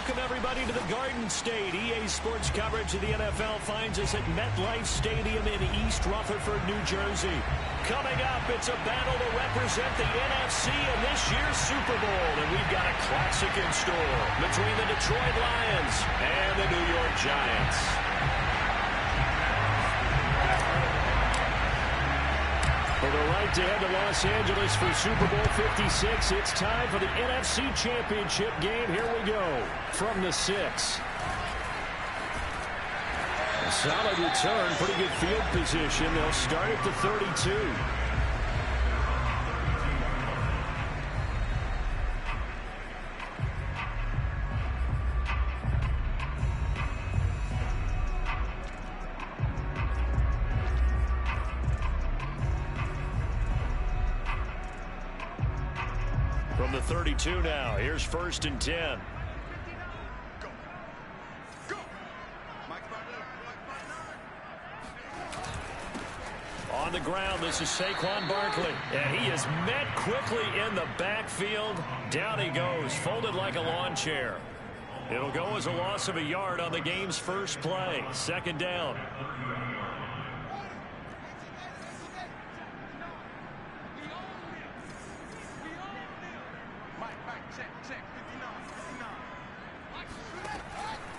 Welcome, everybody, to the Garden State. EA Sports coverage of the NFL finds us at MetLife Stadium in East Rutherford, New Jersey. Coming up, it's a battle to represent the NFC in this year's Super Bowl. And we've got a classic in store between the Detroit Lions and the New York Giants. For the right to head to Los Angeles for Super Bowl 56, it's time for the NFC Championship game. Here we go from the 6. A solid return, pretty good field position. They'll start at the 32. From the 32 now, here's 1st and 10. On the ground, this is Saquon Barkley. And he is met quickly in the backfield. Down he goes, folded like a lawn chair. It'll go as a loss of a yard on the game's first play. 2nd down.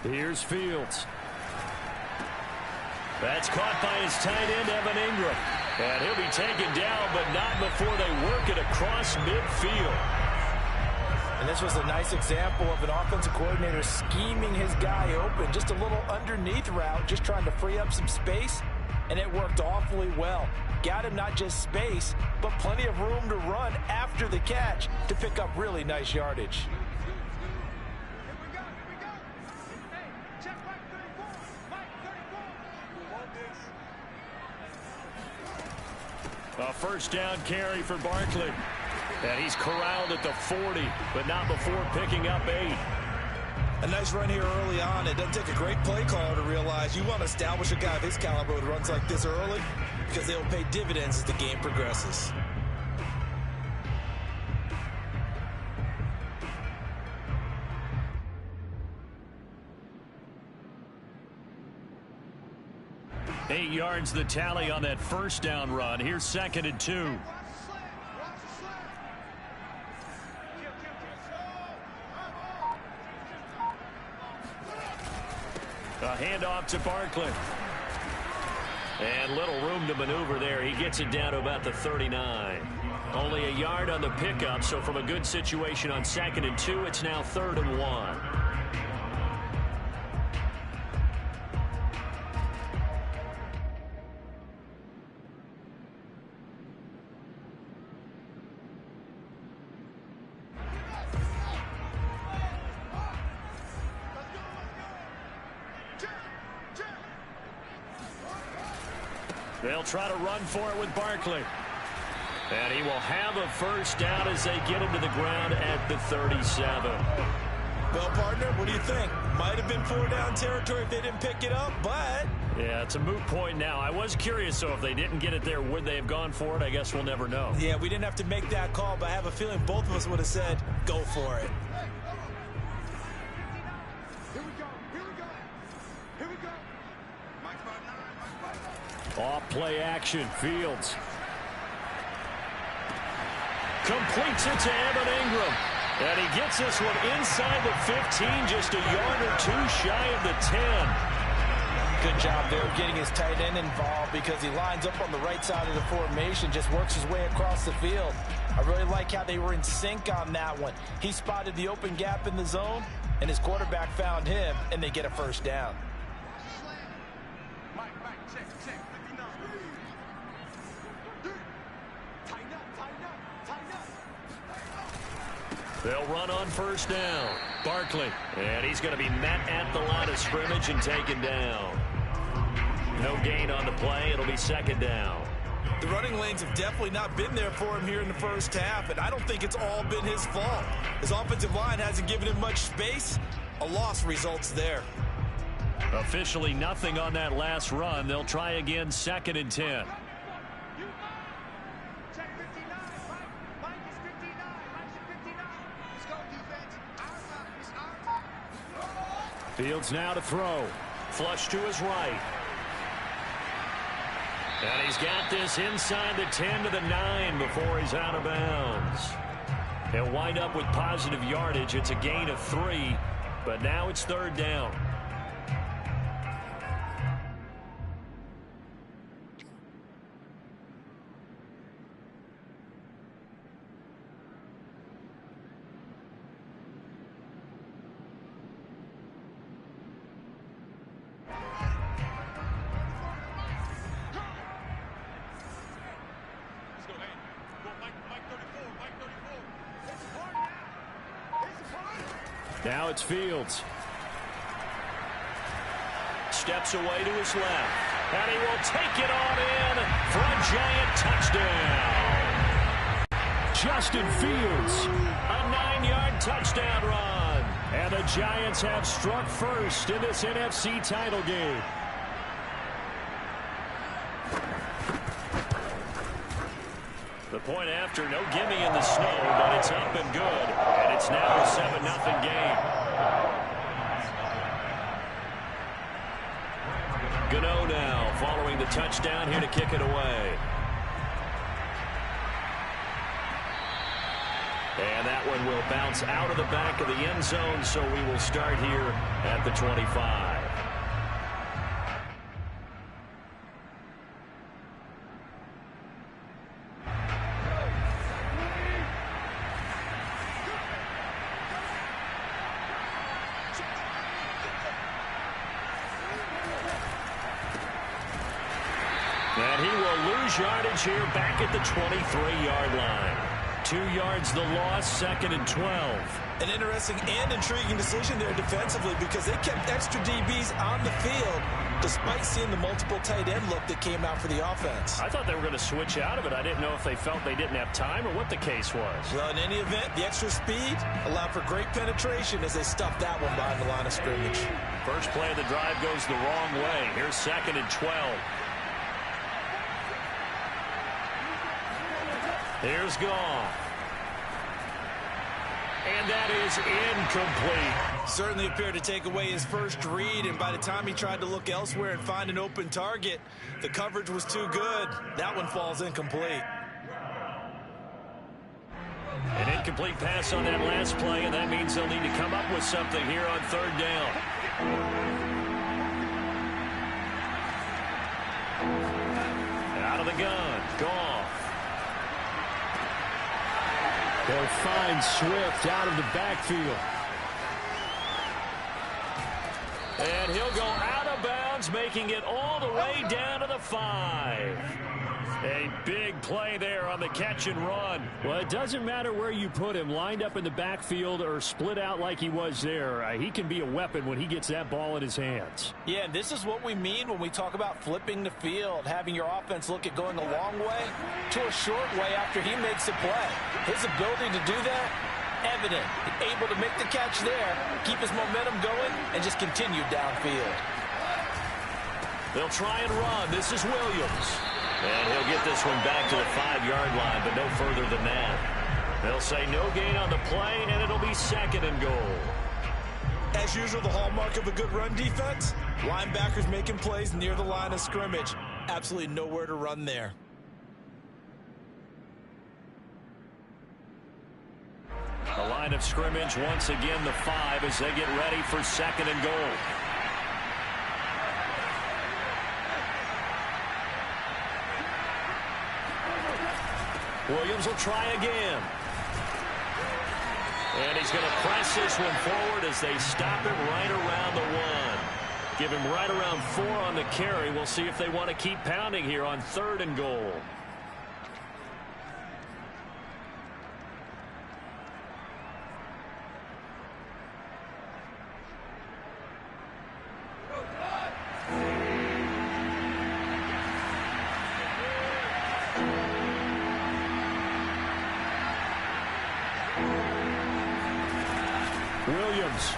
Here's Fields. That's caught by his tight end, Evan Ingram. And he'll be taken down, but not before they work it across midfield. And this was a nice example of an offensive coordinator scheming his guy open. Just a little underneath route, just trying to free up some space. And it worked awfully well. Got him not just space, but plenty of room to run after the catch to pick up really nice yardage. A 1st down carry for Barkley. And he's corralled at the 40, but not before picking up 8. A nice run here early on. It doesn't take a great play caller to realize you want to establish a guy of his caliber who runs like this early, because they'll pay dividends as the game progresses. Eight yards the tally on that 1st down run. Here's 2nd and 2. A handoff to Barkley. And little room to maneuver there. He gets it down to about the 39. Only a yard on the pickup, so from a good situation on 2nd and 2, it's now 3rd and 1. They'll try to run for it with Barkley. And he will have a 1st down as they get him to the ground at the 37. Well, partner, what do you think? Might have been 4-down territory if they didn't pick it up, but... Yeah, it's a moot point now. I was curious, so if they didn't get it there, would they have gone for it? I guess we'll never know. Yeah, we didn't have to make that call, but I have a feeling both of us would have said, go for it. Off play action, Fields. Completes it to Evan Ingram. And he gets this one inside the 15, just a yard or 2 shy of the 10. Good job there getting his tight end involved, because he lines up on the right side of the formation, just works his way across the field. I really like how they were in sync on that one. He spotted the open gap in the zone, and his quarterback found him, and they get a 1st down. They'll run on 1st down. Barkley. And he's going to be met at the line of scrimmage and taken down. No gain on the play. It'll be 2nd down. The running lanes have definitely not been there for him here in the 1st half, and I don't think it's all been his fault. His offensive line hasn't given him much space. A loss results there. Officially nothing on that last run. They'll try again, 2nd and 10. Fields now to throw. Flush to his right. And he's got this inside the 10 to the 9 before he's out of bounds. He'll wind up with positive yardage. It's a gain of 3, but now it's 3rd down. Now it's Fields. Steps away to his left. And he will take it on in for a giant touchdown. Justin Fields, a 9-yard touchdown run. And the Giants have struck first in this NFC title game. The point after, no gimme in the snow, but it's up and good. And it's now a 7-0 game. Gano now following the touchdown here to kick it away. And that one will bounce out of the back of the end zone, so we will start here at the 25. And he will lose yardage here back at the 23-yard line. 2 yards the loss, 2nd and 12. An interesting and intriguing decision there defensively because they kept extra DBs on the field despite seeing the multiple tight end look that came out for the offense. I thought they were going to switch out of it. I didn't know if they felt they didn't have time or what the case was. Well, in any event, the extra speed allowed for great penetration as they stuffed that one behind the line of scrimmage. First play of the drive goes the wrong way. Here's 2nd and 12. Here's Goff. And that is incomplete. Certainly appeared to take away his first read, and by the time he tried to look elsewhere and find an open target, the coverage was too good. That one falls incomplete. An incomplete pass on that last play, and that means they'll need to come up with something here on 3rd down. Out of the gun, Goff. They'll find Swift out of the backfield. And he'll go out of bounds, making it all the way down to the 5. A big play there on the catch and run. Well, it doesn't matter where you put him, lined up in the backfield or split out like he was there. He can be a weapon when he gets that ball in his hands. Yeah, and this is what we mean when we talk about flipping the field, having your offense look at going a long way to a short way after he makes a play. His ability to do that, evident. Able to make the catch there, keep his momentum going, and just continue downfield. They'll try and run. This is Williams. And he'll get this one back to the 5-yard line, but no further than that. They'll say no gain on the play, and it'll be 2nd and goal. As usual, the hallmark of a good run defense, linebackers making plays near the line of scrimmage. Absolutely nowhere to run there. The line of scrimmage, once again, the 5 as they get ready for 2nd and goal. Williams will try again. And he's going to press this one forward as they stop him right around the 1. Give him right around 4 on the carry. We'll see if they want to keep pounding here on 3rd and goal. Williams.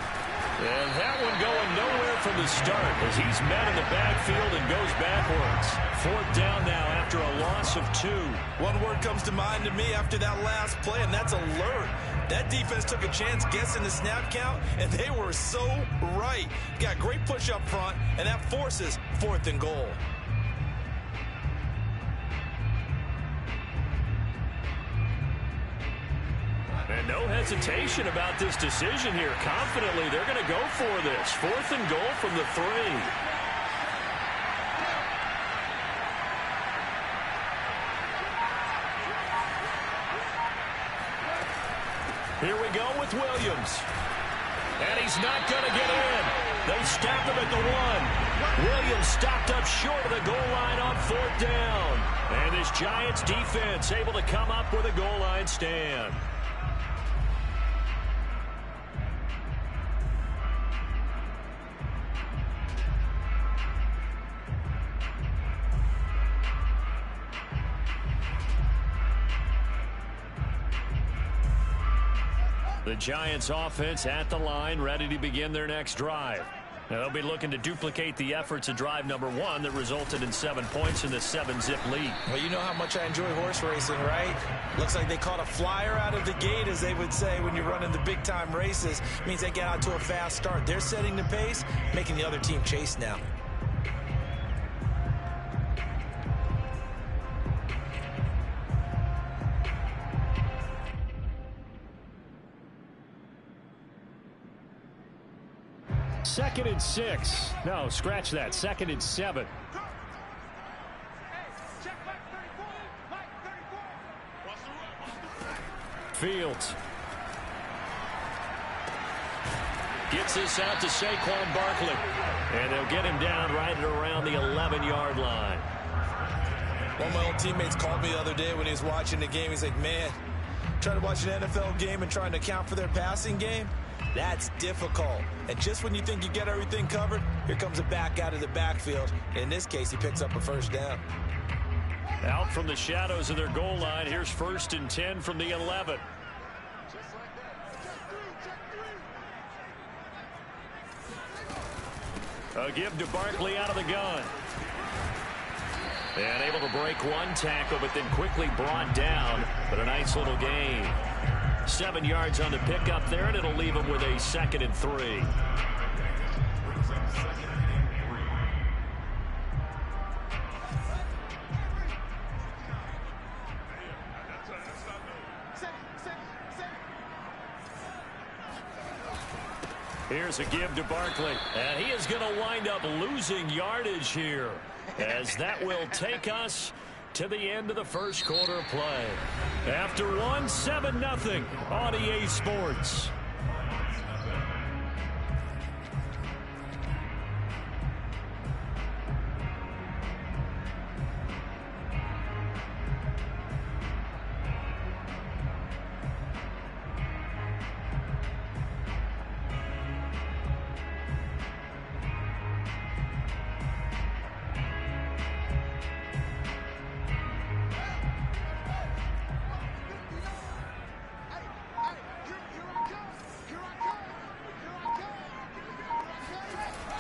And that one going nowhere from the start as he's met in the backfield and goes backwards. 4th down now after a loss of 2. One word comes to mind to me after that last play, and that's alert. That defense took a chance guessing the snap count, and they were so right. Got great push up front, and that forces 4th and goal. And no hesitation about this decision here. Confidently, they're going to go for this. 4th and goal from the 3. Here we go with Williams. And he's not going to get in. They stop him at the 1. Williams stopped up short of the goal line on 4th down. And this Giants defense able to come up with a goal line stand. The Giants offense at the line, ready to begin their next drive. Now they'll be looking to duplicate the efforts of drive number 1 that resulted in 7 points in the 7-zip lead. Well, you know how much I enjoy horse racing, right? Looks like they caught a flyer out of the gate, as they would say when you're running the big-time races. Means they get out to a fast start. They're setting the pace, making the other team chase now. Second and 6. No, scratch that. 2nd and 7. Fields. Gets this out to Saquon Barkley. And they'll get him down right at around the 11-yard line. One of my old teammates called me the other day when he was watching the game. He's like, man, trying to watch an NFL game and trying to account for their passing game, that's difficult. And just when you think you get everything covered, here comes a back out of the backfield. In this case, he picks up a 1st down. Out from the shadows of their goal line, here's 1st and 10 from the 11. A give to Barkley out of the gun. And able to break 1 tackle, but then quickly brought down. But a nice little gain. 7 yards on the pickup there, and it'll leave him with a 2nd and 3. Here's a give to Barkley, and he is going to wind up losing yardage here, as that will take us to the end of the first quarter of play. After 7-0 on EA Sports.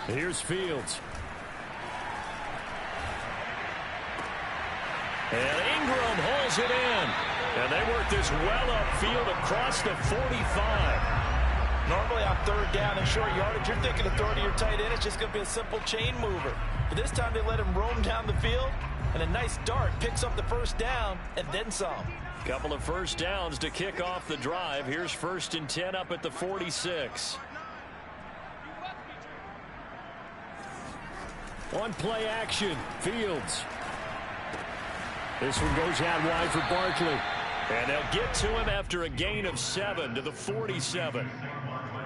Here's Fields. And Ingram holds it in. And they work this well upfield across the 45. Normally on 3rd down and short yardage, you're thinking of throwing to your tight end. It's just going to be a simple chain mover. But this time they let him roam down the field. And a nice dart picks up the 1st down and then some. Couple of 1st downs to kick off the drive. Here's 1st and 10 up at the 46. One play action. Fields. This one goes out wide for Barkley. And they'll get to him after a gain of 7 to the 47.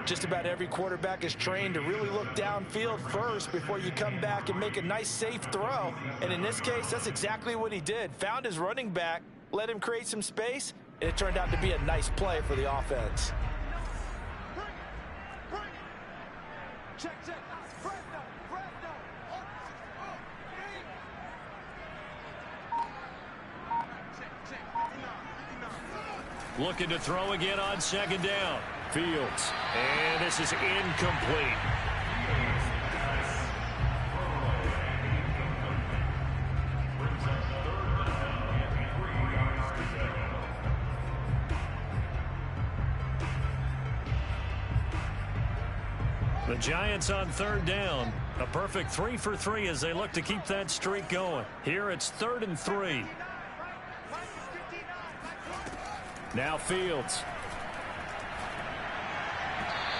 Just about every quarterback is trained to really look downfield first before you come back and make a nice safe throw. And in this case, that's exactly what he did. Found his running back, let him create some space, and it turned out to be a nice play for the offense. Looking to throw again on 2nd down. Fields. And this is incomplete. The Giants on third down. A perfect 3 for 3 as they look to keep that streak going. Here it's 3rd and 3. Now Fields.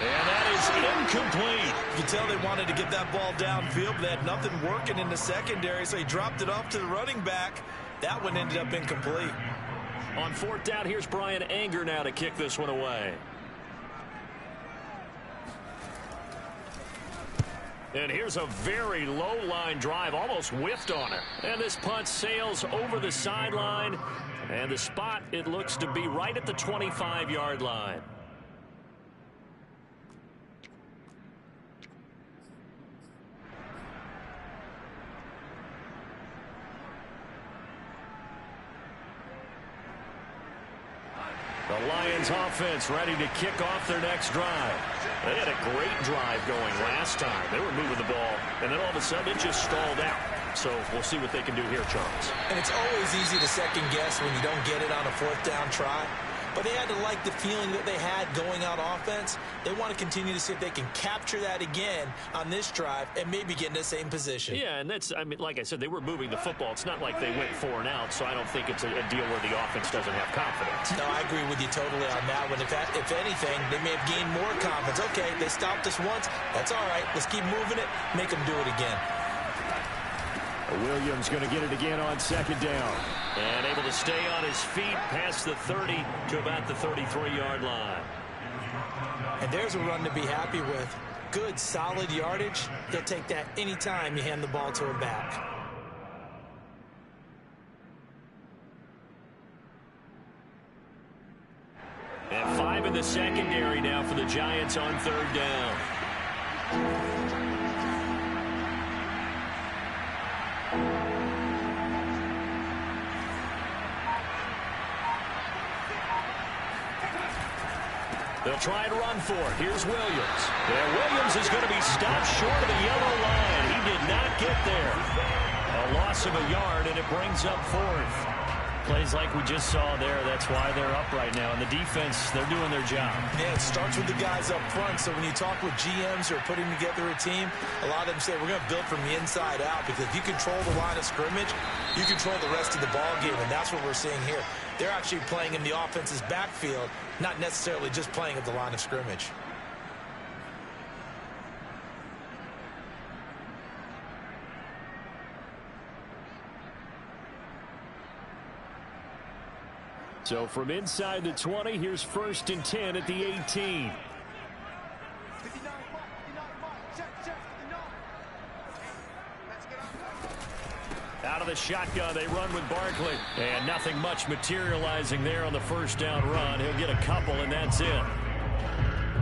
And that is incomplete. You can tell they wanted to get that ball downfield, but they had nothing working in the secondary, so he dropped it off to the running back. That one ended up incomplete. On 4th down, here's Brian Anger now to kick this one away. And here's a very low line drive, almost whiffed on it. And this punt sails over the sideline. And the spot, it looks to be right at the 25-yard line. The Lions offense ready to kick off their next drive. They had a great drive going last time. They were moving the ball, and then all of a sudden it just stalled out. So we'll see what they can do here, Charles. And it's always easy to second guess when you don't get it on a 4th down try. But they had to like the feeling that they had going out offense. They want to continue to see if they can capture that again on this drive and maybe get in the same position. Yeah, and that's, I mean, like I said, they were moving the football. It's not like they went 4 and out, so I don't think it's a deal where the offense doesn't have confidence. No, I agree with you totally on that one. If anything, they may have gained more confidence. Okay, they stopped us once. That's all right. Let's keep moving it. Make them do it again. Williams going to get it again on 2nd down. And able to stay on his feet past the 30 to about the 33-yard line. And there's a run to be happy with. Good, solid yardage. He'll take that anytime you hand the ball to him back. And 5 in the secondary now for the Giants on 3rd down. They'll try and run for it. Here's Williams. And Williams is going to be stopped short of the yellow line. He did not get there. A loss of a yard, and it brings up 4th. Plays like we just saw there. That's why they're up right now. And the defense, they're doing their job. Yeah, it starts with the guys up front. So when you talk with GMs who are putting together a team, a lot of them say we're going to build from the inside out, because if you control the line of scrimmage, you control the rest of the ball game, and that's what we're seeing here. They're actually playing in the offense's backfield, not necessarily just playing at the line of scrimmage. So from inside the 20, here's 1st and 10 at the 18. Out of the shotgun, they run with Barkley. And nothing much materializing there on the 1st down run. He'll get a couple, and that's it.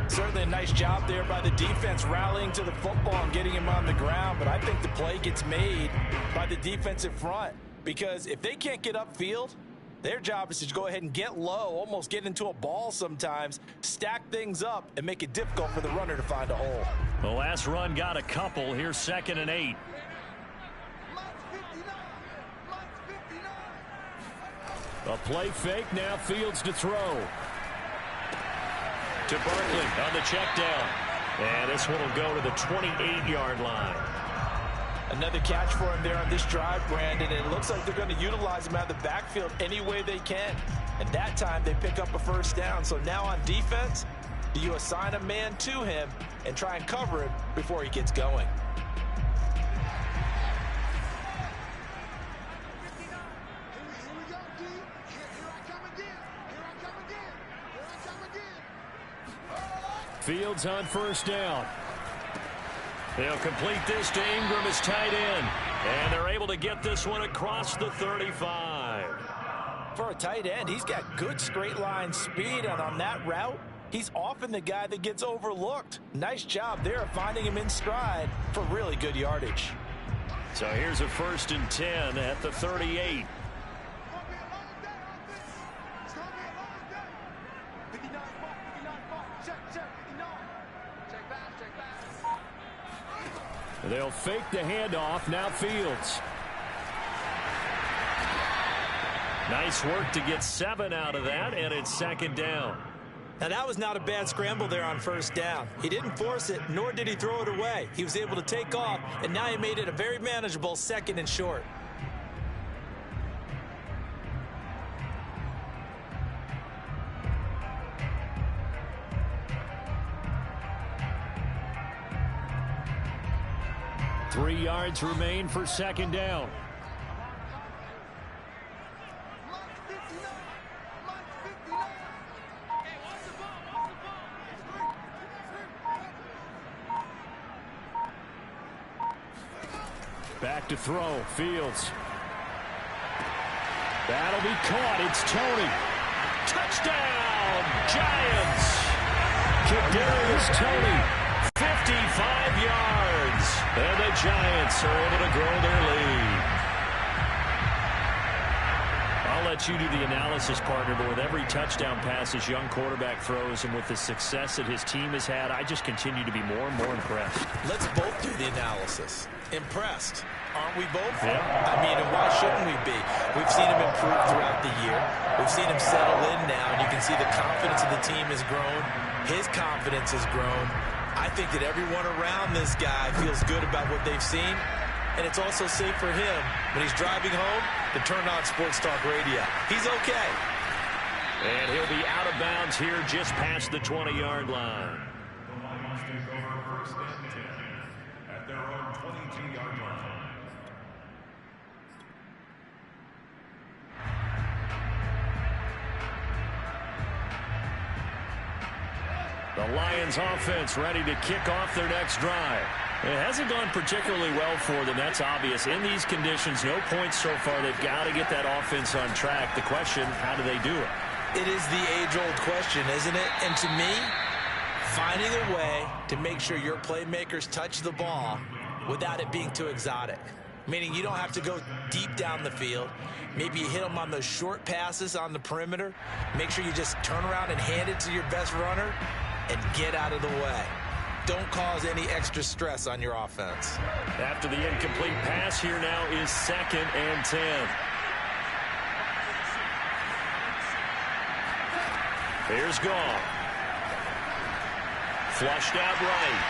Certainly a nice job there by the defense rallying to the football and getting him on the ground. But I think the play gets made by the defensive front, because if they can't get upfield, their job is to go ahead and get low, almost get into a ball sometimes, stack things up, and make it difficult for the runner to find a hole. The last run got a couple. Here's 2nd and 8. A play fake, now Fields to throw. To Barkley on the check down. And this one will go to the 28-yard line. Another catch for him there on this drive, Brandon. And it looks like they're going to utilize him out of the backfield any way they can. And that time they pick up a 1st down. So now on defense, do you assign a man to him and try and cover him before he gets going? Fields on 1st down. They'll complete this to Ingram as tight end. And they're able to get this one across the 35. For a tight end, he's got good straight line speed, and on that route, he's often the guy that gets overlooked. Nice job there of finding him in stride for really good yardage. So here's a 1st and 10 at the 38. They'll fake the handoff. Now Fields. Nice work to get 7 out of that, and it's 2nd down. Now, that was not a bad scramble there on first down. He didn't force it, nor did he throw it away. He was able to take off, and now he made it a very manageable 2nd and short. Three yards remain for 2nd down. Back to throw. Fields. That'll be caught. It's Tony. Touchdown, Giants. Kadarius Toney, 55 yards. And the Giants are able to grow their lead. I'll let you do the analysis, partner, but with every touchdown pass his young quarterback throws and with the success that his team has had, I just continue to be more and more impressed. Let's both do the analysis. Impressed, aren't we both? Yeah. I mean, and why shouldn't we be? We've seen him improve throughout the year. We've seen him settle in now, and you can see the confidence of the team has grown. His confidence has grown. I think that everyone around this guy feels good about what they've seen, and it's also safe for him when he's driving home to turn on Sports Talk Radio. He's okay. And he'll be out of bounds here just past the 20-yard line. The Lions take over 1st and 10 at their own 22-yard line. The Lions offense ready to kick off their next drive. It hasn't gone particularly well for them. That's obvious. In these conditions, no points so far. They've got to get that offense on track. The question, how do they do it? It is the age-old question, isn't it? And to me, finding a way to make sure your playmakers touch the ball without it being too exotic. Meaning you don't have to go deep down the field. Maybe you hit them on those short passes on the perimeter. Make sure you just turn around and hand it to your best runner and get out of the way. Don't cause any extra stress on your offense. After the incomplete pass, here now is 2nd and 10. Here's Goff. Flushed out right.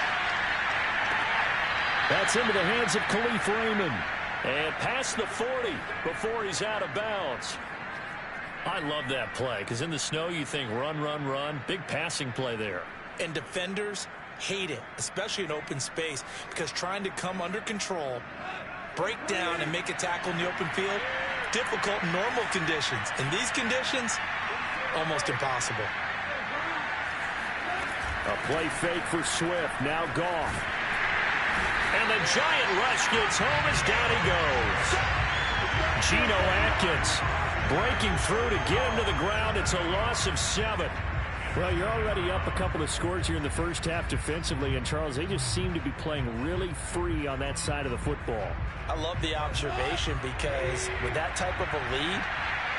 That's into the hands of Khalif Raymond. And past the 40 before he's out of bounds. I love that play because in the snow you think run, run, run. Big passing play there. And defenders hate it, especially in open space, because trying to come under control, break down, and make a tackle in the open field, difficult in normal conditions. In these conditions, almost impossible. A play fake for Swift. Now Goff. And the giant rush gets home as down he goes. Geno Atkins breaking through to get him to the ground. It's a loss of 7. Well, you're already up a couple of scores here in the first half defensively, and Charles, they just seem to be playing really free on that side of the football. I love the observation because with that type of a lead,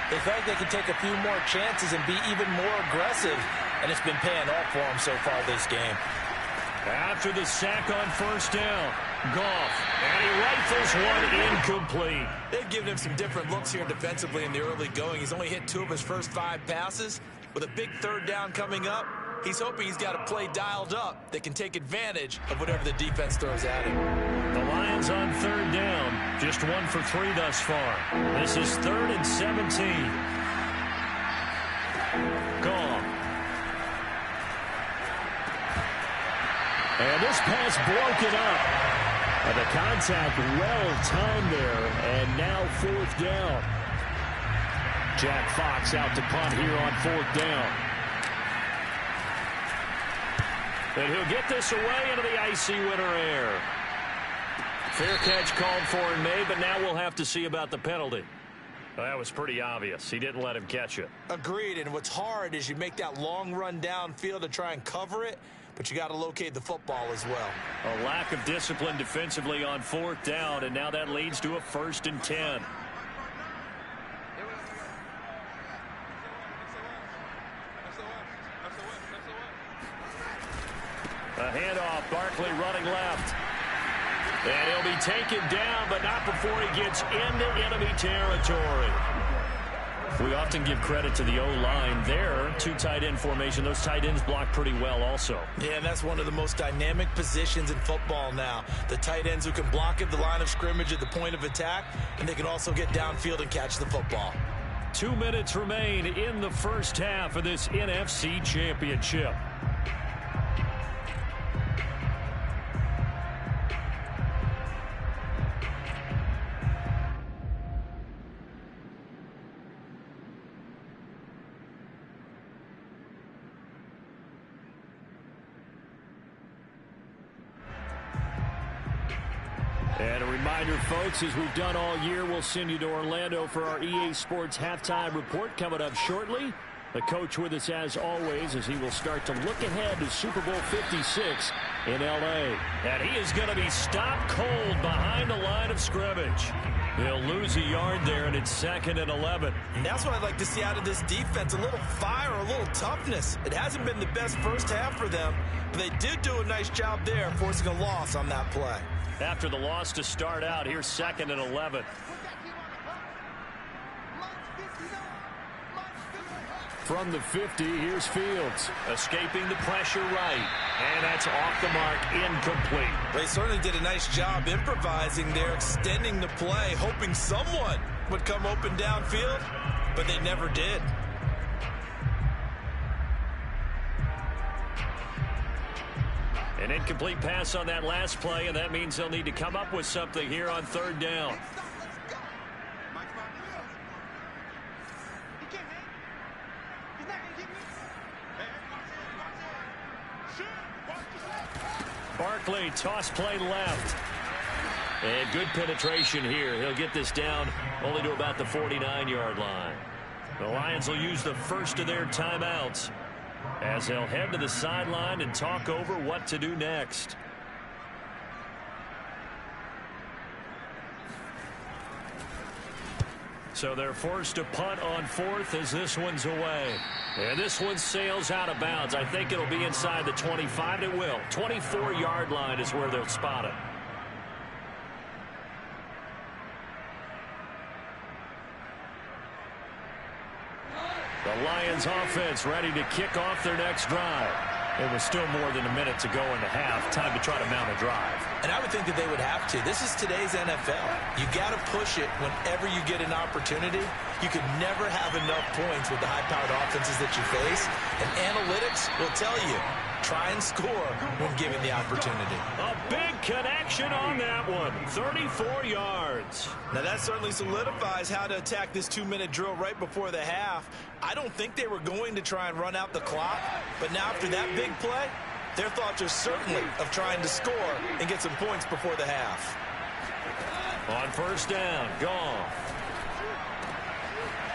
they feel like they can take a few more chances and be even more aggressive, and it's been paying off for them so far this game. After the sack on first down, Goff, and he rifles one incomplete. They've given him some different looks here defensively in the early going. He's only hit 2 of his first 5 passes. With a big 3rd down coming up, he's hoping he's got a play dialed up that can take advantage of whatever the defense throws at him. The Lions on 3rd down, just 1 for 3 thus far. This is 3rd and 17. Goff. And this pass broken up. And the contact well timed there, and now 4th down. Jack Fox out to punt here on 4th down. And he'll get this away into the icy winter air. Fair catch called for and made, but now we'll have to see about the penalty. Well, that was pretty obvious. He didn't let him catch it. Agreed, and what's hard is you make that long run downfield to try and cover it, but you got to locate the football as well. A lack of discipline defensively on 4th down, and now that leads to a 1st and 10. A handoff, Barkley running left. And he'll be taken down, but not before he gets into enemy territory. We often give credit to the O-line there. Two tight end formation. Those tight ends block pretty well also. Yeah, and that's one of the most dynamic positions in football now. The tight ends who can block at the line of scrimmage at the point of attack, and they can also get downfield and catch the football. 2 minutes remain in the first half of this NFC Championship. And a reminder, folks, as we've done all year, we'll send you to Orlando for our EA Sports halftime report coming up shortly. The coach with us as always as he will start to look ahead to Super Bowl 56 in L.A. And he is going to be stopped cold behind the line of scrimmage. He'll lose a yard there, and it's 2nd and 11. And that's what I'd like to see out of this defense, a little fire, a little toughness. It hasn't been the best first half for them, but they did do a nice job there forcing a loss on that play. After the loss to start out, here's 2nd and 11. From the 50, here's Fields. Escaping the pressure right. And that's off the mark, incomplete. They certainly did a nice job improvising there, extending the play, hoping someone would come open downfield, but they never did. An incomplete pass on that last play, and that means they'll need to come up with something here on 3rd down. Barkley, toss play left. And good penetration here. He'll get this down only to about the 49-yard line. The Lions will use the first of their timeouts as they'll head to the sideline and talk over what to do next. So they're forced to punt on 4th as this one's away. And this one sails out of bounds. I think it'll be inside the 25. It will. 24-yard line is where they'll spot it. The Lions offense ready to kick off their next drive. It was still more than a minute to go in the half. Time to try to mount a drive. And I would think that they would have to. This is today's NFL. You got to push it whenever you get an opportunity. You can never have enough points with the high-powered offenses that you face. And analytics will tell you, try and score when given the opportunity. A big connection on that one. 34 yards. Now that certainly solidifies how to attack this 2-minute drill right before the half. I don't think they were going to try and run out the clock, but now after that big play, their thoughts are certainly of trying to score and get some points before the half. On 1st down, Goff.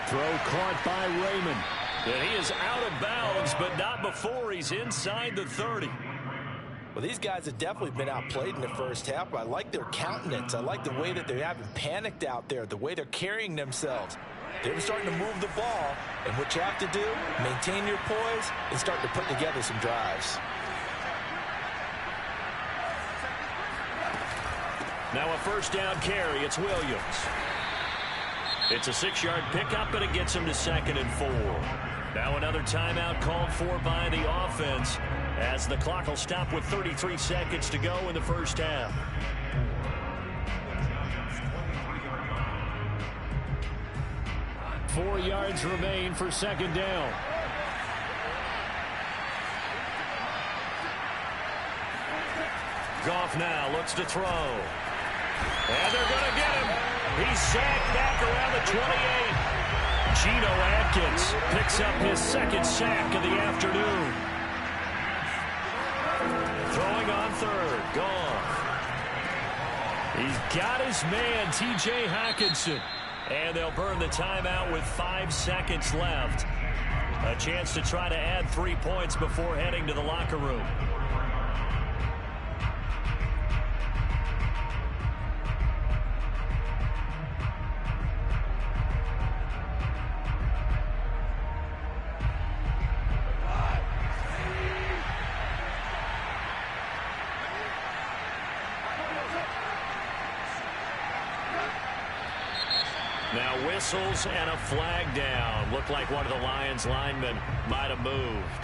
Throw caught by Raymond. And he is out of bounds, but not before he's inside the 30. Well, these guys have definitely been outplayed in the first half, but I like their countenance. I like the way that they haven't panicked out there, the way they're carrying themselves. They're starting to move the ball, and what you have to do, maintain your poise and start to put together some drives. Now a 1st down carry. It's Williams. It's a 6-yard pickup, and it gets him to 2nd and 4. Now another timeout called for by the offense as the clock will stop with 33 seconds to go in the first half. Four yards remain for 2nd down. Goff now looks to throw. And they're going to get him. He's sacked back around the 28. Geno Atkins picks up his 2nd sack of the afternoon. Throwing on 3rd. Goff. He's got his man, T.J. Hockenson. And they'll burn the timeout with 5 seconds left. A chance to try to add 3 points before heading to the locker room. Now whistles and a flag down. Looked like one of the Lions linemen might have moved.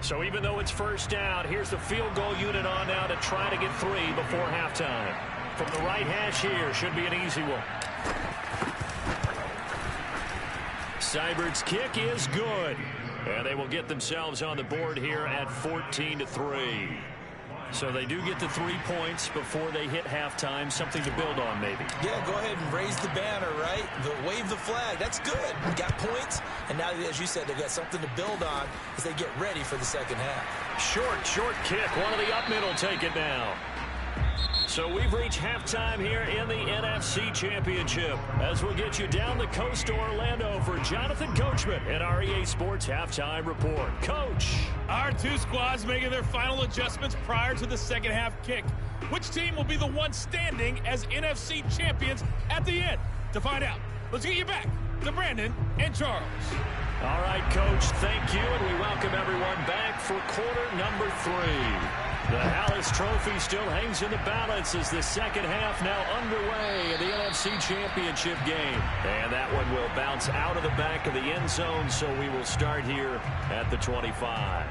So even though it's first down, here's the field goal unit on now to try to get 3 before halftime. From the right hash here, should be an easy one. Seibert's kick is good. And they will get themselves on the board here at 14-3. So they do get the 3 points before they hit halftime. Something to build on, maybe. Yeah, go ahead and raise the banner, right? Wave the flag. That's good. We got points. And now, as you said, they've got something to build on as they get ready for the second half. Short kick. One of the up middle take it now. So we've reached halftime here in the NFC Championship as we'll get you down the coast to Orlando for Jonathan Coachman and our EA Sports Halftime Report. Coach. Our two squads making their final adjustments prior to the second half kick. Which team will be the one standing as NFC champions at the end? To find out, let's get you back to Brandon and Charles. All right, Coach, thank you, and we welcome everyone back for quarter number 3. The Hallis Trophy still hangs in the balance as the second half now underway in the NFC Championship game. And that one will bounce out of the back of the end zone, so we will start here at the 25.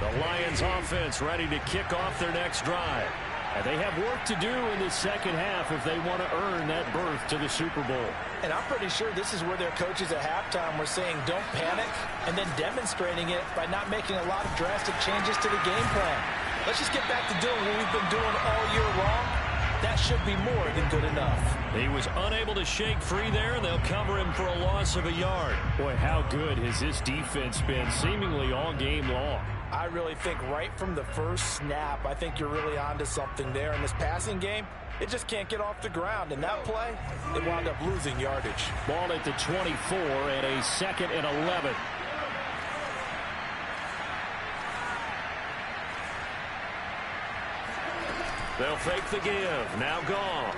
The Lions offense ready to kick off their next drive. And they have work to do in the second half if they want to earn that berth to the Super Bowl. And I'm pretty sure this is where their coaches at halftime were saying don't panic, and then demonstrating it by not making a lot of drastic changes to the game plan. Let's just get back to doing what we've been doing all year long. That should be more than good enough. He was unable to shake free there, and they'll cover him for a loss of a yard. Boy, how good has this defense been seemingly all game long. I really think right from the first snap, I think you're really onto something there. In this passing game, it just can't get off the ground. In that play, they wound up losing yardage. Ball at the 24 and a 2nd and 11. They'll fake the give. Now Goff.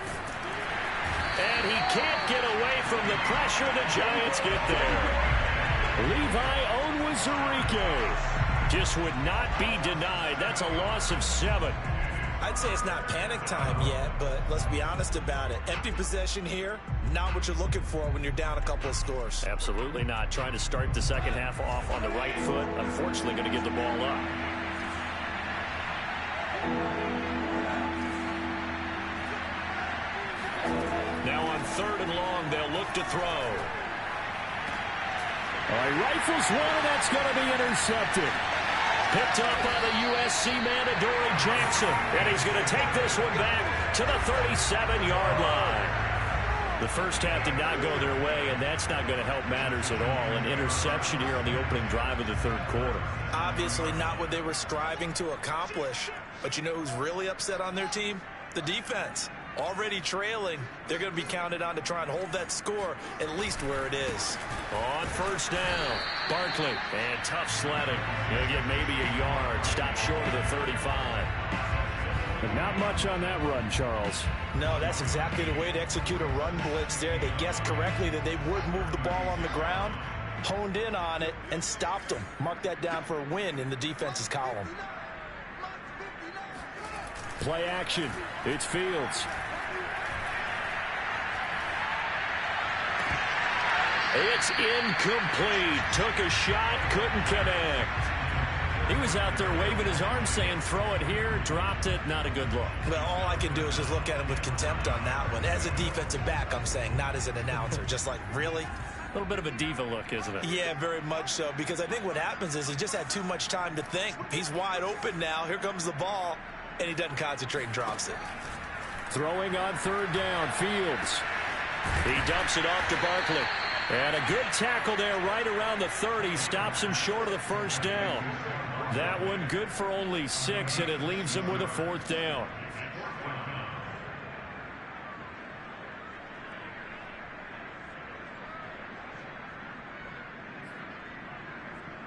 And he can't get away from the pressure. The Giants get there. Levi Onwuzurike just would not be denied. That's a loss of 7. I'd say it's not panic time yet, but let's be honest about it. Empty possession here, not what you're looking for when you're down a couple of scores. Absolutely not. Trying to start the second half off on the right foot. Unfortunately, going to give the ball up. Now on 3rd and long, they'll look to throw. All right, rifles one, and that's going to be intercepted. Picked up by the USC man, Adoree Jackson. And he's going to take this one back to the 37-yard line. The first half did not go their way, and that's not going to help matters at all. An interception here on the opening drive of the 3rd quarter. Obviously not what they were striving to accomplish. But you know who's really upset on their team? The defense. Already trailing, they're going to be counted on to try and hold that score at least where it is. On 1st down, Barkley, and tough sledding. He'll get maybe a yard, stop short of the 35. But not much on that run, Charles. No, that's exactly the way to execute a run blitz there. They guessed correctly that they would move the ball on the ground, honed in on it, and stopped them. Mark that down for a win in the defense's column. Play action. It's Fields. It's incomplete. Took a shot, couldn't connect. He was out there waving his arms saying, throw it here, dropped it, not a good look. Well, all I can do is just look at him with contempt on that one. As a defensive back, I'm saying, not as an announcer. Just like, really? A little bit of a diva look, isn't it? Yeah, very much so, because I think what happens is he just had too much time to think. He's wide open now. Here comes the ball, and he doesn't concentrate and drops it. Throwing on 3rd down, Fields. He dumps it off to Barkley. And a good tackle there right around the 30. Stops him short of the 1st down. That one good for only 6, and it leaves him with a 4th down.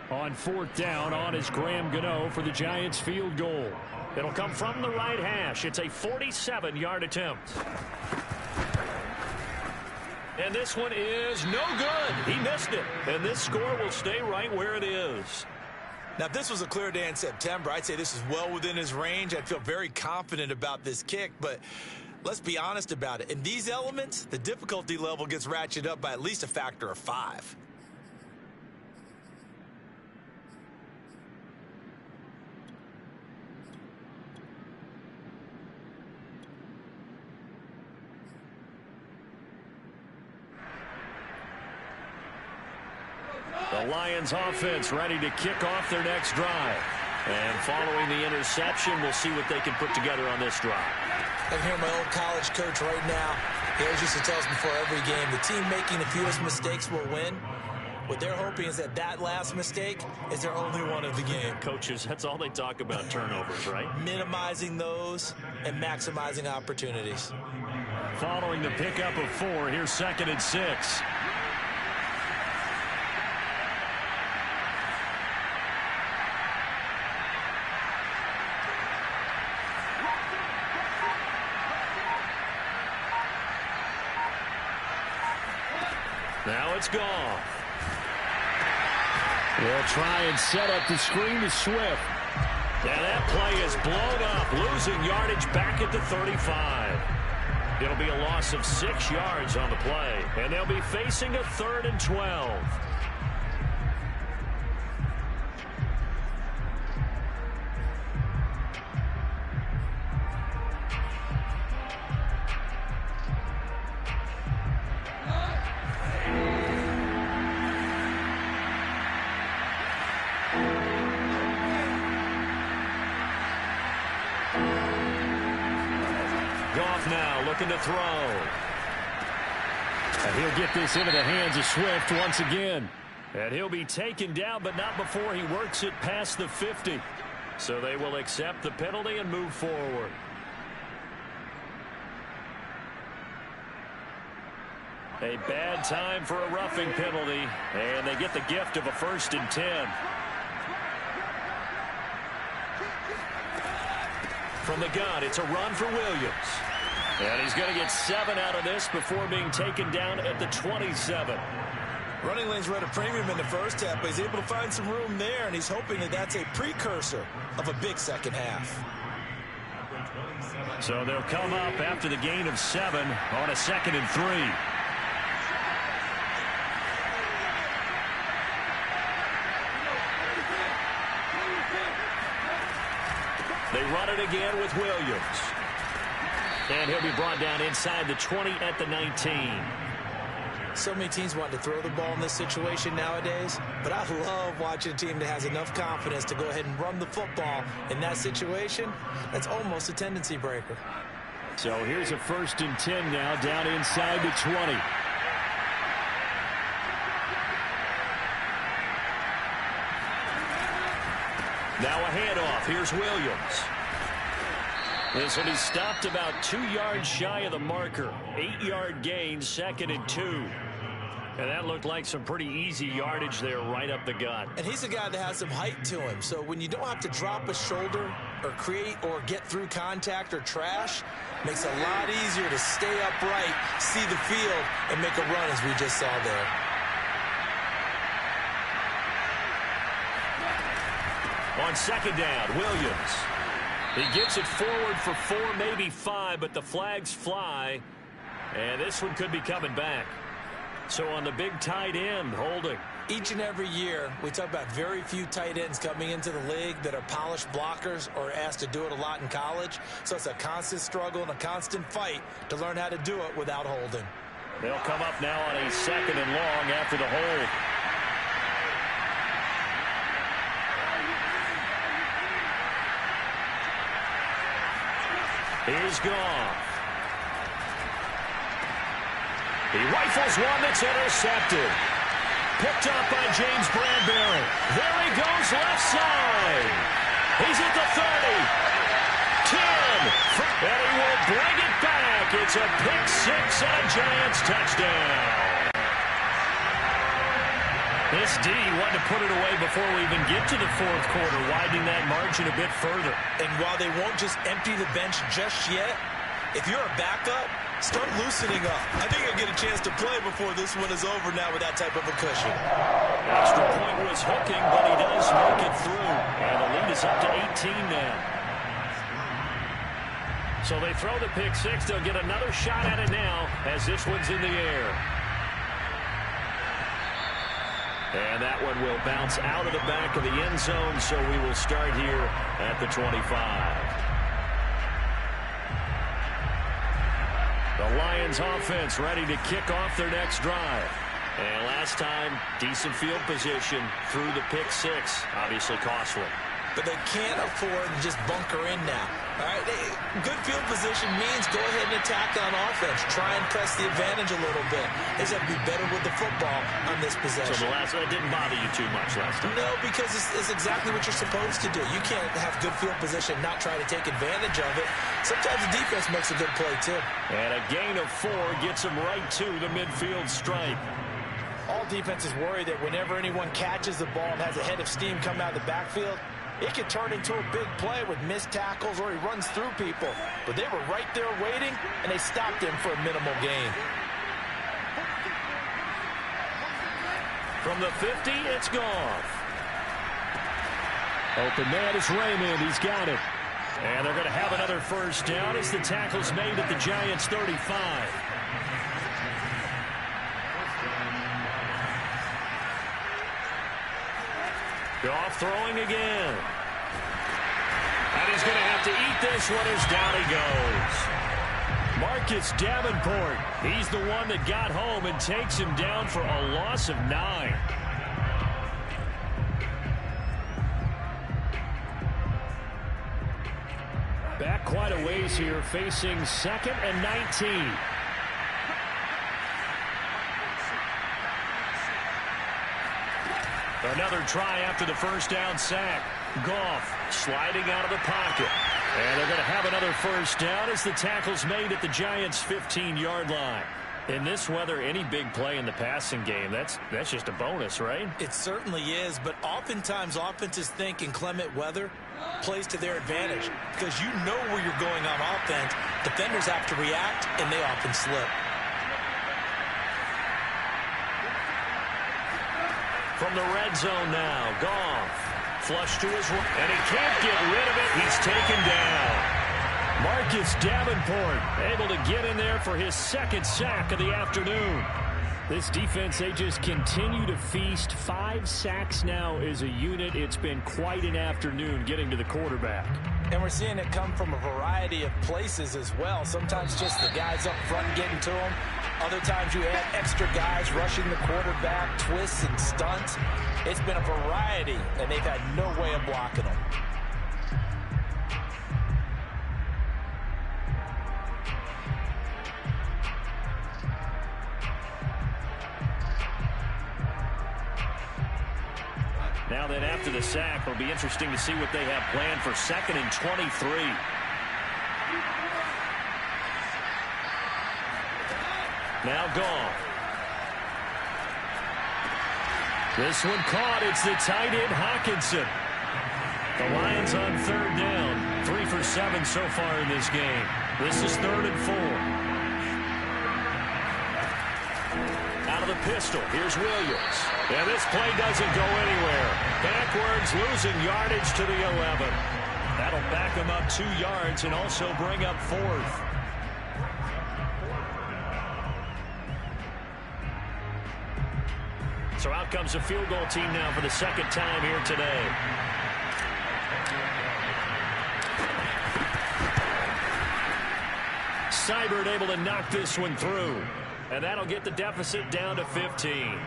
On 4th down, on is Graham Gano for the Giants field goal. It'll come from the right hash. It's a 47-yard attempt. And this one is no good. He missed it. And this score will stay right where it is. Now, if this was a clear day in September, I'd say this is well within his range. I'd feel very confident about this kick, but let's be honest about it. In these elements, the difficulty level gets ratcheted up by at least a factor of 5. The Lions offense ready to kick off their next drive. And following the interception, we'll see what they can put together on this drive. I can hear my old college coach right now. He always used to tell us before every game, the team making the fewest mistakes will win. What they're hoping is that last mistake is their only one of the game. Coaches, that's all they talk about, turnovers, right? Minimizing those and maximizing opportunities. Following the pickup of 4, here's 2nd and 6. Now it's gone. They'll try and set up the screen to Swift. And that play is blown up, losing yardage back at the 35. It'll be a loss of 6 yards on the play, and they'll be facing a 3rd and 12. Now looking to throw. And he'll get this into the hands of Swift once again. And he'll be taken down, but not before he works it past the 50. So they will accept the penalty and move forward. A bad time for a roughing penalty, and they get the gift of a 1st and 10. From the gun, it's a run for Williams. And he's going to get 7 out of this before being taken down at the 27. Running lanes were at a premium in the first half, but he's able to find some room there, and he's hoping that that's a precursor of a big second half. So they'll come up after the gain of 7 on a 2nd and 3. They run it again with Williams. And he'll be brought down inside the 20 at the 19. So many teams want to throw the ball in this situation nowadays, but I love watching a team that has enough confidence to go ahead and run the football in that situation. That's almost a tendency breaker. So here's a 1st and 10 now down inside the 20. Now a handoff. Here's Williams. This will be stopped about 2 yards shy of the marker. 8-yard gain, 2nd and 2. And that looked like some pretty easy yardage there right up the gut. And he's a guy that has some height to him. So when you don't have to drop a shoulder or create or get through contact or trash, makes it a lot easier to stay upright, see the field, and make a run as we just saw there. On 2nd down, Williams. He gets it forward for 4, maybe 5, but the flags fly. And this one could be coming back. So on the big tight end, holding. Each and every year, we talk about very few tight ends coming into the league that are polished blockers or asked to do it a lot in college. So it's a constant struggle and a constant fight to learn how to do it without holding. They'll come up now on a 2nd and long after the hold. He's gone. He rifles one that's intercepted. Picked up by James Bradbury. There he goes left side. He's at the 30. 10. And he will bring it back. It's a pick 6 and a Giants touchdown. This D wanted to put it away before we even get to the 4th quarter, widening that margin a bit further. And while they won't just empty the bench just yet, if you're a backup, start loosening up. I think he'll get a chance to play before this one is over now with that type of a cushion. Extra point was hooking, but he does make it through. And the lead is up to 18 now. So they throw the pick six. They'll get another shot at it now as this one's in the air. And that one will bounce out of the back of the end zone, so we will start here at the 25. The Lions offense ready to kick off their next drive. And last time, decent field position through the pick six. Obviously costly. But they can't afford to just bunker in now. All right, good field position means go ahead and attack on offense. Try and press the advantage a little bit. They just have to be better with the football on this possession. So that didn't bother you too much last time? No, because it's exactly what you're supposed to do. You can't have good field position, not try to take advantage of it. Sometimes the defense makes a good play, too. And a gain of 4 gets them right to the midfield stripe. All defenses worry that whenever anyone catches the ball and has a head of steam come out of the backfield, it could turn into a big play with missed tackles or he runs through people. But they were right there waiting, and they stopped him for a minimal gain. From the 50, it's Goff. Open man is Raymond. He's got it. And they're going to have another first down as the tackle's made at the Giants' 35. Goff throwing again. And he's going to have to eat this one as down he goes. Marcus Davenport, he's the one that got home and takes him down for a loss of 9. Back quite a ways here, facing 2nd and 19. Another try after the first down sack. Goff sliding out of the pocket. And they're going to have another first down as the tackle's made at the Giants' 15-yard line. In this weather, any big play in the passing game, that's just a bonus, right? It certainly is, but oftentimes offenses think in clement weather plays to their advantage because you know where you're going on offense. Defenders have to react, and they often slip. From the red zone now, Goff. Flush to his right, and he can't get rid of it. He's taken down. Marcus Davenport able to get in there for his 2nd sack of the afternoon. This defense, they just continue to feast. 5 sacks now as a unit. It's been quite an afternoon getting to the quarterback. And we're seeing it come from a variety of places as well. Sometimes just the guys up front getting to him. Other times you add extra guys rushing the quarterback, twists and stunts. It's been a variety, and they've had no way of blocking them. Now then, after the sack, it'll be interesting to see what they have planned for 2nd and 23. Now Goff. This one caught. It's the tight end, Hawkinson. The Lions on 3rd down. 3 for 7 so far in this game. This is 3rd and 4. Out of the pistol. Here's Williams. And this play doesn't go anywhere. Backwards, losing yardage to the 11. That'll back him up 2 yards and also bring up 4th. So out comes the field goal team now for the 2nd time here today. Seibert able to knock this one through. And that'll get the deficit down to 15.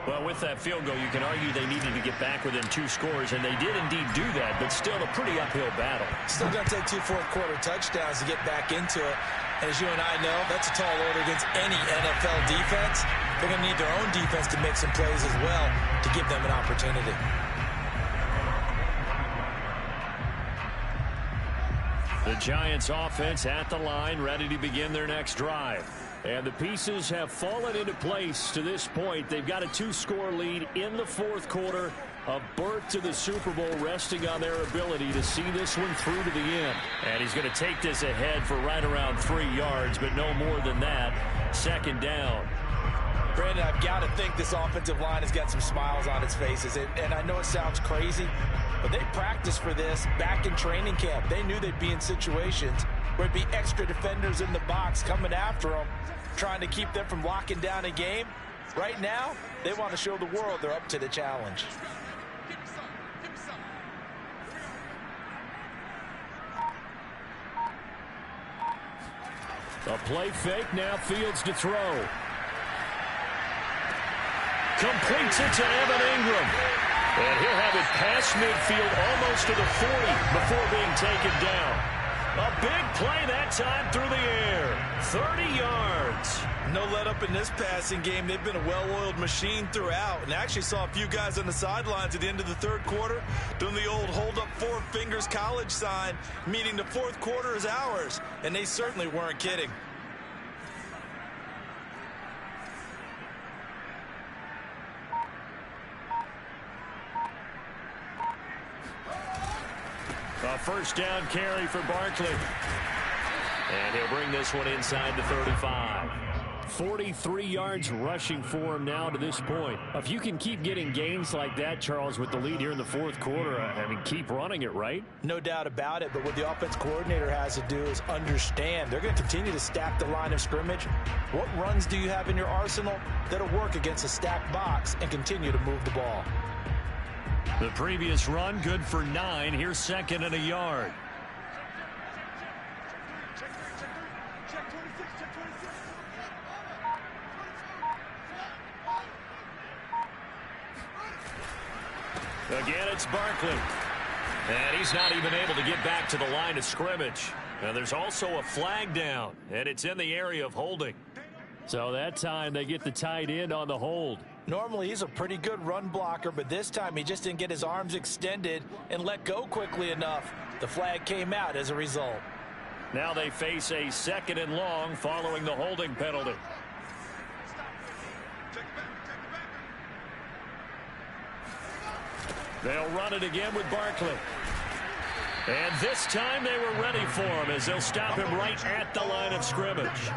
Well, with that field goal, you can argue they needed to get back within 2 scores, and they did indeed do that, but still a pretty uphill battle. Still going to take 2 fourth-quarter touchdowns to get back into it. And as you and I know, that's a tall order against any NFL defense. They're going to need their own defense to make some plays as well to give them an opportunity. The Giants offense at the line, ready to begin their next drive. And the pieces have fallen into place to this point. They've got a 2-score lead in the 4th quarter. A berth to the Super Bowl resting on their ability to see this one through to the end. And he's going to take this ahead for right around 3 yards, but no more than that. Second down. Brandon, I've got to think this offensive line has got some smiles on its faces. And I know it sounds crazy, but they practiced for this back in training camp. They knew they'd be in situations where it'd be extra defenders in the box coming after them, trying to keep them from locking down a game. Right now, they want to show the world they're up to the challenge. A play fake, now Fields to throw. Completes it to Evan Ingram. And he'll have it past midfield almost to the 40 before being taken down. A big play that time through the air. 30 yards. No let up in this passing game. They've been a well-oiled machine throughout. And I actually saw a few guys on the sidelines at the end of the third quarter doing the old hold up 4 fingers college sign, meaning the fourth quarter is ours. And they certainly weren't kidding. A first down carry for Barkley. And he'll bring this one inside the 35. 43 yards rushing for him now to this point. If you can keep getting gains like that, Charles, with the lead here in the fourth quarter, I mean, keep running it, right? No doubt about it, but what the offense coordinator has to do is understand they're going to continue to stack the line of scrimmage. What runs do you have in your arsenal that'll work against a stacked box and continue to move the ball? The previous run, good for 9. Here's second and a yard. Again, it's Barkley. And he's not even able to get back to the line of scrimmage. Now, there's also a flag down, and it's in the area of holding. So that time they get the tight end on the hold. Normally, he's a pretty good run blocker, but this time he just didn't get his arms extended and let go quickly enough. The flag came out as a result. Now they face a second and long following the holding penalty. They'll run it again with Barkley. And this time they were ready for him as they'll stop him right at the line of scrimmage.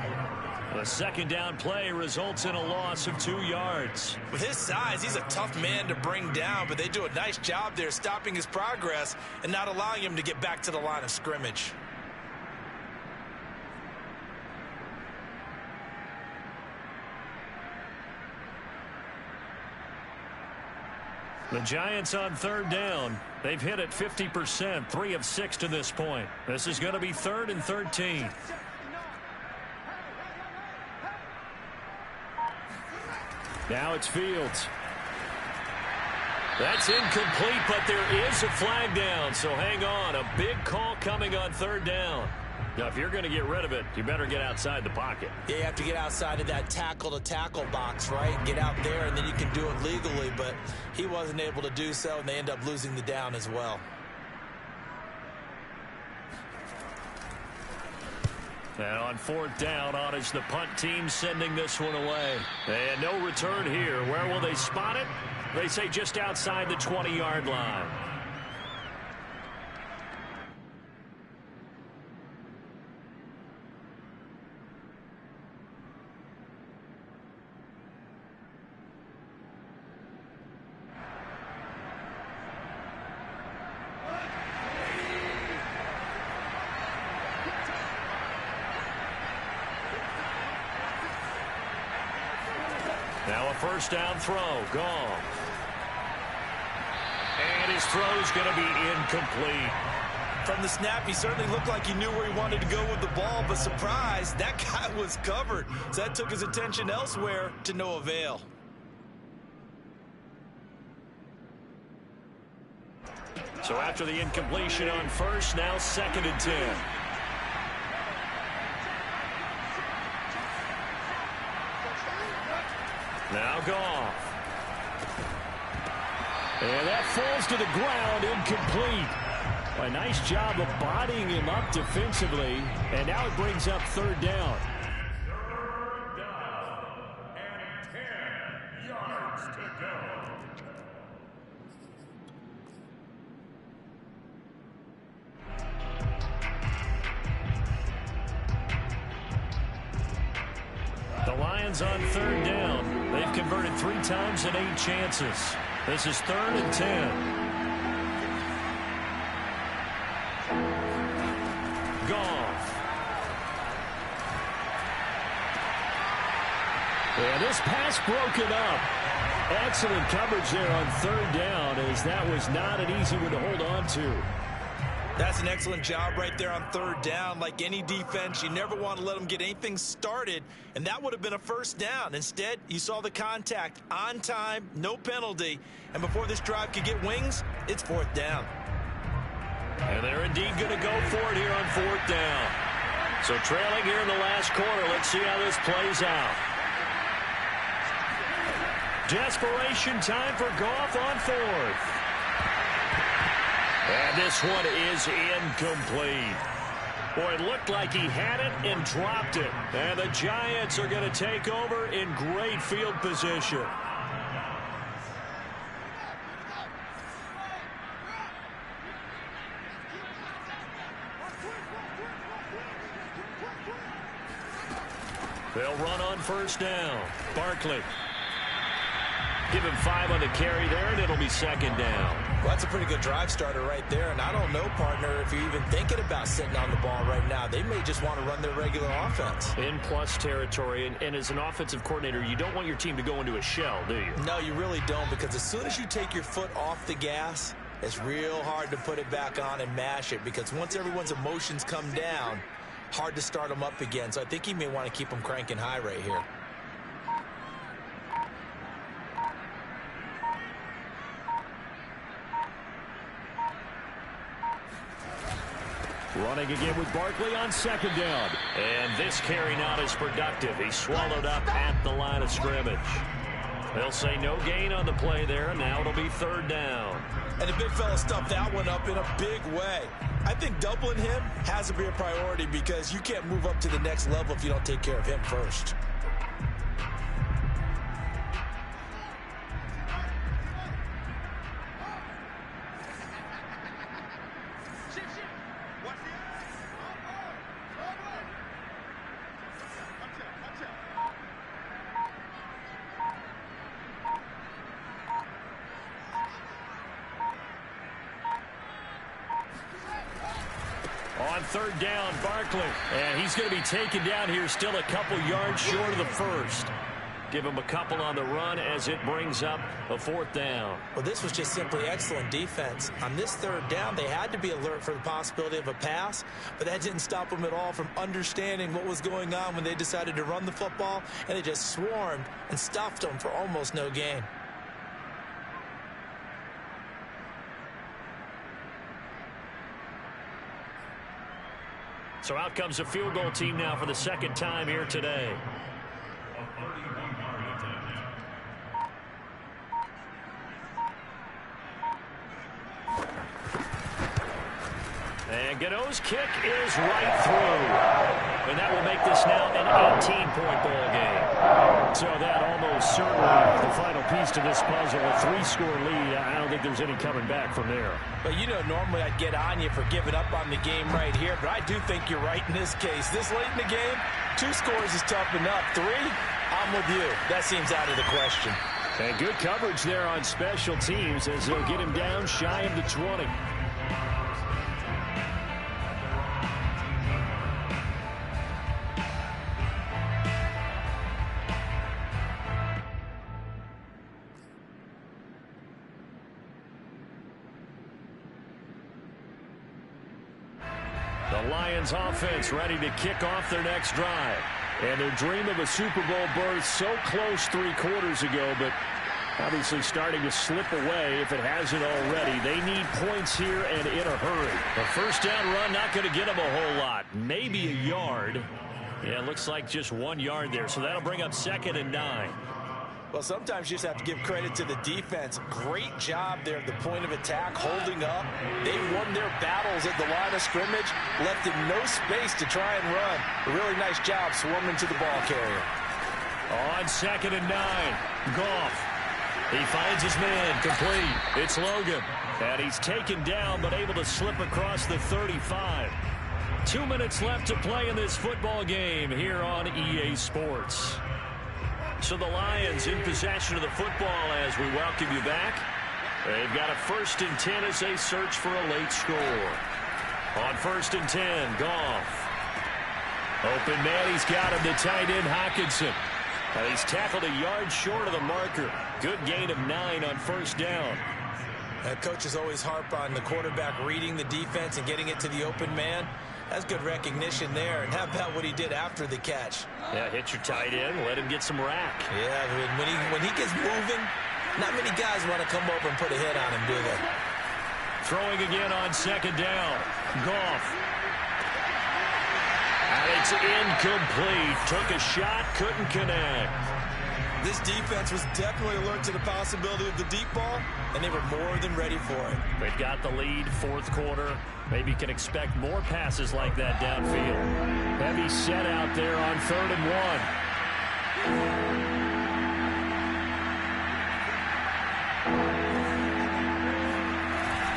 The second down play results in a loss of 2 yards. With his size, he's a tough man to bring down, but they do a nice job there stopping his progress and not allowing him to get back to the line of scrimmage. The Giants on third down. They've hit it 50%, 3 of 6 to this point. This is going to be 3rd and 13. Now it's Fields. That's incomplete, but there is a flag down, so hang on. A big call coming on third down. Now, if you're going to get rid of it, you better get outside the pocket. Yeah, you have to get outside of that tackle-to-tackle box, right? Get out there, and then you can do it legally, but he wasn't able to do so, and they end up losing the down as well. And on fourth down, on is the punt team sending this one away. And no return here. Where will they spot it? They say just outside the 20-yard line. Now a first down throw, gone. And his throw's going to be incomplete. From the snap, he certainly looked like he knew where he wanted to go with the ball, but surprise, that guy was covered. So that took his attention elsewhere to no avail. So after the incompletion on first, now 2nd and 10. Now Goff. And that falls to the ground, incomplete. A nice job of bodying him up defensively. And now it brings up third down. Third down and 10 yards to go. Lions on third down. They've converted 3 times in 8 chances. This is 3rd and 10. Goff. And this pass broken up. Excellent coverage there on third down, as that was not an easy one to hold on to. That's an excellent job right there on third down. Like any defense, you never want to let them get anything started, and that would have been a first down. Instead, you saw the contact on time, no penalty, and before this drive could get wings, it's 4th down. And they're indeed going to go for it here on 4th down. So trailing here in the last quarter, let's see how this plays out. Desperation time for Goff on 4th. And this one is incomplete. Boy, it looked like he had it and dropped it. And the Giants are going to take over in great field position. They'll run on first down. Barkley. Give him 5 on the carry there, and it'll be 2nd down. Well, that's a pretty good drive starter right there. And I don't know, partner, if you're even thinking about sitting on the ball right now. They may just want to run their regular offense. In plus territory, and as an offensive coordinator, you don't want your team to go into a shell, do you? No, you really don't, because as soon as you take your foot off the gas, it's real hard to put it back on and mash it, because once everyone's emotions come down, hard to start them up again. So I think he may want to keep them cranking high right here. Running again with Barkley on 2nd down. And this carry not as productive. He swallowed up at the line of scrimmage. They'll say no gain on the play there, and now it'll be 3rd down. And the big fella stuffed that one up in a big way. I think doubling him has to be a priority, because you can't move up to the next level if you don't take care of him first. On 3rd down, Barkley. And he's going to be taken down here, still a couple yards short of the 1st. Give him a couple on the run as it brings up a 4th down. Well, this was just simply excellent defense. On this 3rd down, they had to be alert for the possibility of a pass, but that didn't stop them at all from understanding what was going on when they decided to run the football, and they just swarmed and stuffed them for almost no gain. So out comes a field goal team now for the 2nd time here today. And Gano's kick is right through. And that will make this now an 18-point ball game. So that almost certainly the final piece to this puzzle, a 3-score lead. I don't think there's any coming back from there. But you know, normally I'd get on you for giving up on the game right here, but I do think you're right in this case. This late in the game, 2 scores is tough enough. 3, I'm with you. That seems out of the question. And good coverage there on special teams as they'll get him down shy of the 20. The Lions offense ready to kick off their next drive. And their dream of a Super Bowl berth so close 3 quarters ago, but obviously starting to slip away if it hasn't already. They need points here and in a hurry. The 1st down run not going to get them a whole lot. Maybe a yard. Yeah, it looks like just 1 yard there. So that'll bring up 2nd and 9. Well, sometimes you just have to give credit to the defense. Great job there at the point of attack, holding up. They won their battles at the line of scrimmage, left him no space to try and run. A really nice job swarming to the ball carrier. On 2nd and 9, Goff. He finds his man, complete. It's Logan. And he's taken down, but able to slip across the 35. 2 minutes left to play in this football game here on EA Sports. So the Lions in possession of the football as we welcome you back. They've got a 1st and 10 as they search for a late score. On 1st and 10, Goff. Open man, he's got him, the tight end, Hockenson. And he's tackled a yard short of the marker. Good gain of 9 on 1st down. Coaches always harp on the quarterback reading the defense and getting it to the open man. That's good recognition there. And how about what he did after the catch? Yeah, hit your tight end, let him get some rack. Yeah, when he gets moving, not many guys want to come over and put a hit on him, do they? Throwing again on 2nd down. Goff. And it's incomplete. Took a shot, couldn't connect. This defense was definitely alert to the possibility of the deep ball, and they were more than ready for it. They've got the lead, 4th quarter. Maybe can expect more passes like that downfield. Heavy set out there on 3rd and 1.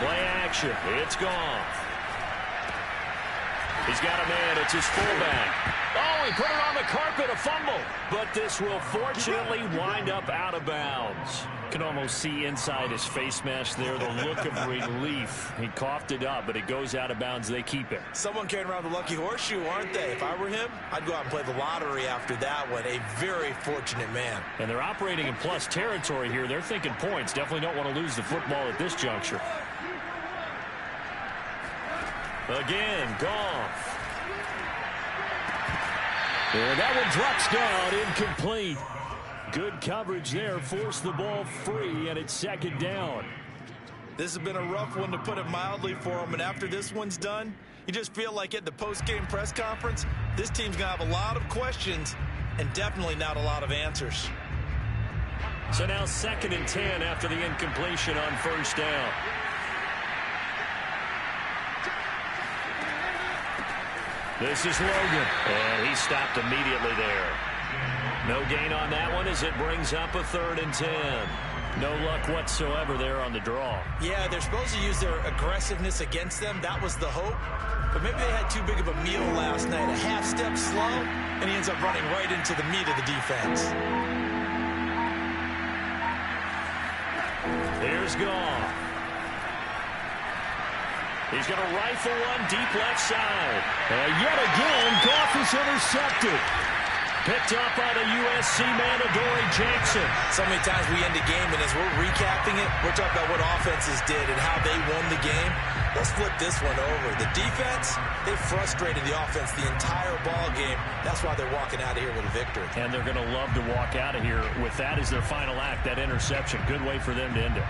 Play action. It's gone. He's got a man. It's his fullback. Oh, he put it on the carpet, a fumble. But this will fortunately wind up out of bounds. Can almost see inside his face mask there, the look of relief. He coughed it up, but it goes out of bounds. They keep it. Someone carrying around the lucky horseshoe, aren't they? If I were him, I'd go out and play the lottery after that one. A very fortunate man. And they're operating in plus territory here. They're thinking points. Definitely don't want to lose the football at this juncture. Again, Goff. And that one drops down, incomplete. Good coverage there, forced the ball free, and it's 2nd down. This has been a rough one, to put it mildly, for him. And after this one's done, you just feel like at the post-game press conference, this team's going to have a lot of questions and definitely not a lot of answers. So now 2nd and 10 after the incompletion on 1st down. This is Logan, and he stopped immediately there. No gain on that one as it brings up a 3rd and 10. No luck whatsoever there on the draw. Yeah, they're supposed to use their aggressiveness against them. That was the hope. But maybe they had too big of a meal last night. A half step slow, and he ends up running right into the meat of the defense. Here's Goff. He's going to rifle one deep left side. And yet again, Goff is intercepted. Picked up by the USC man, Adoree Jackson. So many times we end a game, and as we're recapping it, we're talking about what offenses did and how they won the game. Let's flip this one over. The defense, they frustrated the offense the entire ball game. That's why they're walking out of here with a victory. And they're going to love to walk out of here with that as their final act, that interception. Good way for them to end it.